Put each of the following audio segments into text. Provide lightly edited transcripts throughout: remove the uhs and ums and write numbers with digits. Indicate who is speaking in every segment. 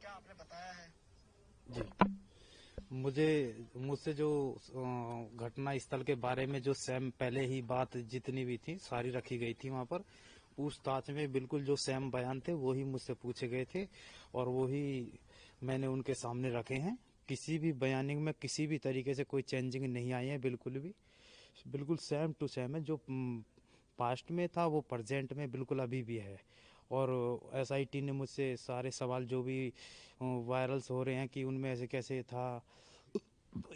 Speaker 1: क्या आपने बताया है?
Speaker 2: जी, मुझसे जो घटना स्थल के बारे में जो सैम पहले ही बात जितनी भी थी सारी रखी गई थी वहां पर पूछताछ में, बिल्कुल जो सैम बयान थे वो ही मुझसे पूछे गए थे और वो ही मैंने उनके सामने रखे हैं। किसी भी बयानिंग में किसी भी तरीके से कोई चेंजिंग नहीं आई है, बिल्कुल भी, बिल्कुल सेम टू सेम है। जो पास्ट में था वो प्रेजेंट में बिल्कुल अभी भी है। और एसआईटी ने मुझसे सारे सवाल जो भी वायरल्स हो रहे हैं कि उनमें ऐसे कैसे था,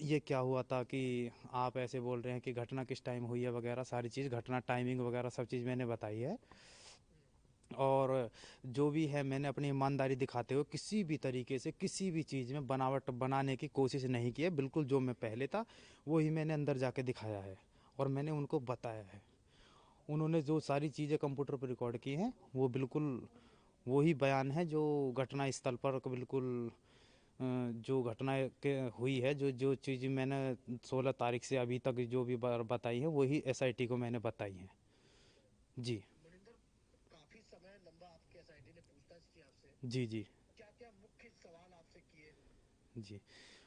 Speaker 2: ये क्या हुआ था कि आप ऐसे बोल रहे हैं कि घटना किस टाइम हुई है वगैरह, सारी चीज़ घटना टाइमिंग वगैरह सब चीज़ मैंने बताई है। और जो भी है मैंने अपनी ईमानदारी दिखाते हुए किसी भी तरीके से किसी भी चीज़ में बनावट बनाने की कोशिश नहीं की है। बिल्कुल जो मैं पहले था वो ही मैंने अंदर जाके दिखाया है और मैंने उनको बताया है। उन्होंने जो सारी चीज़ें कंप्यूटर पर रिकॉर्ड की हैं वो बिल्कुल वही बयान है जो घटना स्थल पर बिल्कुल जो घटना के हुई है, जो जो चीज़ मैंने 16 तारीख से अभी तक जो भी बताई है वही एसआईटी को मैंने बताई है। जी।
Speaker 1: मनिंदर, काफी समय लंबा आपके एसआईटी ने पूछताछ की आपसे।
Speaker 2: जी। जी।
Speaker 1: क्या क्या मुख्य सवाल आपसे किए?
Speaker 2: जी,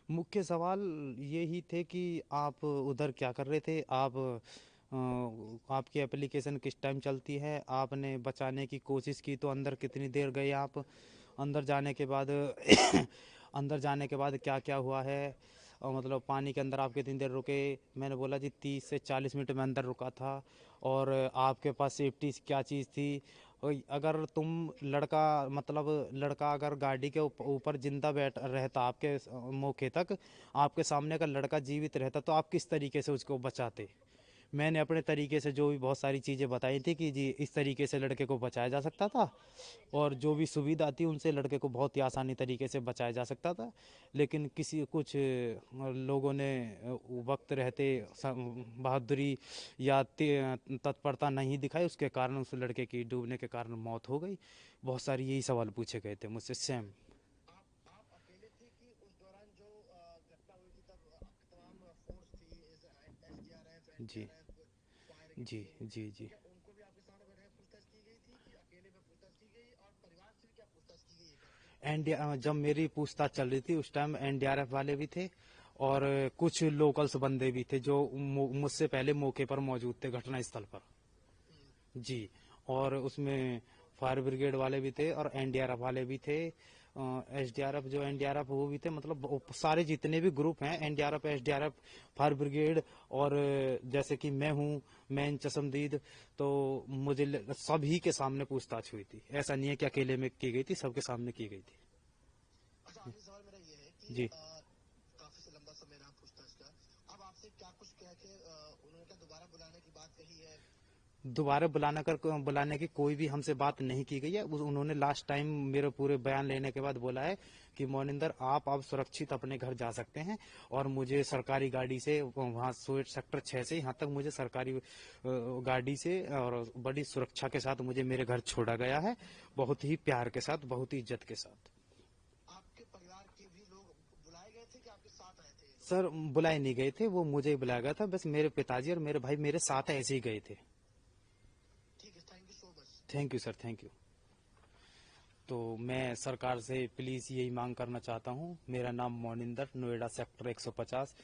Speaker 2: मुख्य सवाल ये ही थे कि आप उधर क्या कर रहे थे, आप आपकी एप्लीकेशन किस टाइम चलती है, आपने बचाने की कोशिश की तो अंदर कितनी देर गए आप, अंदर जाने के बाद अंदर जाने के बाद क्या क्या हुआ है, और मतलब पानी के अंदर आप कितनी देर रुके। मैंने बोला जी 30 से 40 मिनट में अंदर रुका था। और आपके पास सेफ्टी क्या चीज़ थी, अगर तुम लड़का मतलब लड़का अगर गाड़ी के ऊपर जिंदा बैठ रहता आपके मौके तक, आपके सामने अगर लड़का जीवित रहता तो आप किस तरीके से उसको बचाते। मैंने अपने तरीके से जो भी बहुत सारी चीज़ें बताई थी कि जी इस तरीके से लड़के को बचाया जा सकता था और जो भी सुविधा थी उनसे लड़के को बहुत ही आसानी तरीके से बचाया जा सकता था। लेकिन किसी कुछ लोगों ने वक्त रहते बहादुरी या तत्परता नहीं दिखाई, उसके कारण उस लड़के की डूबने के कारण मौत हो गई। बहुत सारी यही सवाल पूछे गए थे मुझसे सेम।
Speaker 1: आप अकेले थे कि उस दौरान जो घटना हुई थी तब तमाम फोर्स थी, एसडीआरएफ,
Speaker 2: जी।
Speaker 1: एनडीआरएफ, फायर की
Speaker 2: जी।
Speaker 1: टीम,
Speaker 2: जी।
Speaker 1: तो
Speaker 2: जी।
Speaker 1: क्या उनको भी आपके सामने बैठकर पूछताछ की गई थी कि अकेले में पूछताछ की गई? और परिवार से भी क्या पूछताछ की गई है?
Speaker 2: एनडीआर जब मेरी पूछताछ चल रही थी उस टाइम एनडीआरएफ वाले भी थे और कुछ लोकल्स बंदे भी थे जो मुझसे पहले मौके पर मौजूद थे घटना स्थल पर। जी। और उसमें फायर ब्रिगेड वाले भी थे और एनडीआरएफ वाले भी थे। एसडीआरएफ जो एनडीआरएफ वो भी थे, मतलब सारे जितने भी ग्रुप हैं एनडीआरएफ एसडीआरएफ फायर ब्रिगेड। और जैसे कि मैं चशमदीद, तो मुझे सभी के सामने पूछताछ हुई थी। ऐसा नहीं है कि अकेले में की गई थी, सबके सामने की गई थी।
Speaker 1: अच्छा, आखिरी सवाल मेरा ये है कि
Speaker 2: जी।
Speaker 1: काफी से लंबा समय रहा पूछताछ का, अब आपसे क्या कुछ कह के उन्होंने क्या दोबारा बुलाने की बात कही है?
Speaker 2: दोबारा बुलाने की कोई भी हमसे बात नहीं की गई है। उन्होंने लास्ट टाइम मेरे पूरे बयान लेने के बाद बोला है कि मोनिंदर आप अब सुरक्षित अपने घर जा सकते हैं। और मुझे सरकारी गाड़ी से वहाँ सोएट सेक्टर 6 से यहाँ तक मुझे सरकारी गाड़ी से और बड़ी सुरक्षा के साथ मुझे मेरे घर छोड़ा गया है, बहुत ही प्यार के साथ, बहुत ही इज्जत के साथ।
Speaker 1: आपके परिवार के भी लोग बुलाए गए थे कि आपके साथ आए थे ये लोग?
Speaker 2: सर बुलाए नहीं गए थे, वो मुझे ही बुलाया गया था। बस मेरे पिताजी और मेरे भाई मेरे साथ ऐसे ही गए थे।
Speaker 1: ठीक है, thank you so much.
Speaker 2: Thank you sir, thank you. तो मैं सरकार से प्लीज़ यही मांग करना चाहता हूँ। मेरा नाम मोनिंदर, नोएडा सेक्टर 150।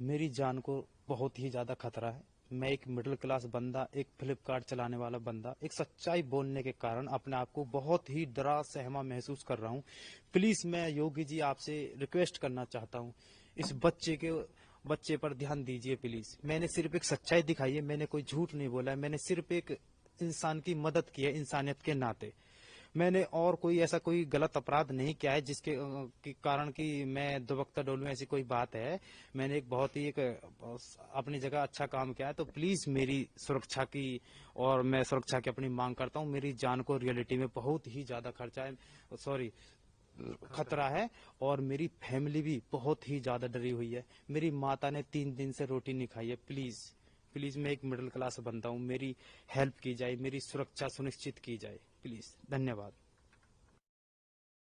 Speaker 2: मेरी जान को बहुत ही ज़्यादा खतरा है। मैं एक मिडिल क्लास बंदा, एक फ्लिपकार्ट चलाने वाला बंदा, एक सच्चाई बोलने के कारण अपने आप को बहुत ही डरा सहमा महसूस कर रहा हूँ। प्लीज़ मैं योगी जी आपसे रिक्वेस्ट करना चाहता हूँ, इस बच्चे पर ध्यान दीजिए प्लीज़। मैंने सिर्फ एक सच्चाई दिखाई है, मैंने कोई झूठ नहीं बोला है। मैंने सिर्फ एक इंसान की मदद की है इंसानियत के नाते। मैंने और कोई ऐसा कोई गलत अपराध नहीं किया है जिसके के कारण कि मैं दुबकता डोलूं, ऐसी कोई बात है। मैंने एक बहुत ही एक अपनी जगह अच्छा काम किया है। तो प्लीज मेरी सुरक्षा की, और मैं सुरक्षा की अपनी मांग करता हूं। मेरी जान को रियलिटी में बहुत ही ज्यादा खर्चा है, सॉरी खतरा है। और मेरी फैमिली भी बहुत ही ज्यादा डरी हुई है। मेरी माता ने 3 दिन से रोटी नहीं खाई है। प्लीज प्लीज, मैं एक मिडिल क्लास बंदा हूँ, मेरी हेल्प की जाए, मेरी सुरक्षा सुनिश्चित की जाए प्लीज। धन्यवाद।